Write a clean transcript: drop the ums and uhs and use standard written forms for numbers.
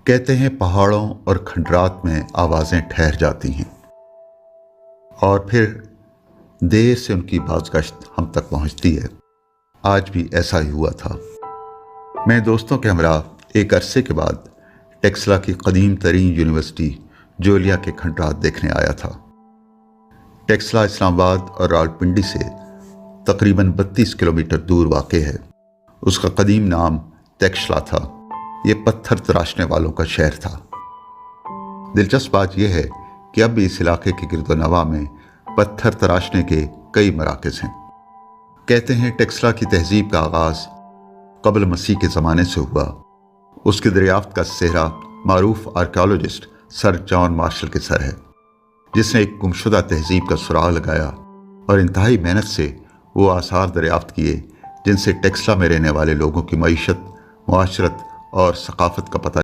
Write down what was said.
کہتے ہیں پہاڑوں اور کھنڈرات میں آوازیں ٹھہر جاتی ہیں اور پھر دیر سے ان کی بازگشت ہم تک پہنچتی ہے۔ آج بھی ایسا ہی ہوا تھا۔ میں دوستوں کے ہمراہ ایک عرصے کے بعد ٹیکسلا کی قدیم ترین یونیورسٹی جولیا کے کھنڈرات دیکھنے آیا تھا۔ ٹیکسلا اسلام آباد اور راولپنڈی سے تقریباً 32 کلومیٹر دور واقع ہے۔ اس کا قدیم نام تیکشلا تھا۔ یہ پتھر تراشنے والوں کا شہر تھا۔ دلچسپ بات یہ ہے کہ اب بھی اس علاقے کے گرد و نواح میں پتھر تراشنے کے کئی مراکز ہیں۔ کہتے ہیں ٹیکسلا کی تہذیب کا آغاز قبل مسیح کے زمانے سے ہوا۔ اس کی دریافت کا سہرا معروف آرکیالوجسٹ سر جان مارشل کے سر ہے، جس نے ایک گمشدہ تہذیب کا سراغ لگایا اور انتہائی محنت سے وہ آثار دریافت کیے جن سے ٹیکسلا میں رہنے والے لوگوں کی معیشت، معاشرت اور ثقافت کا پتہ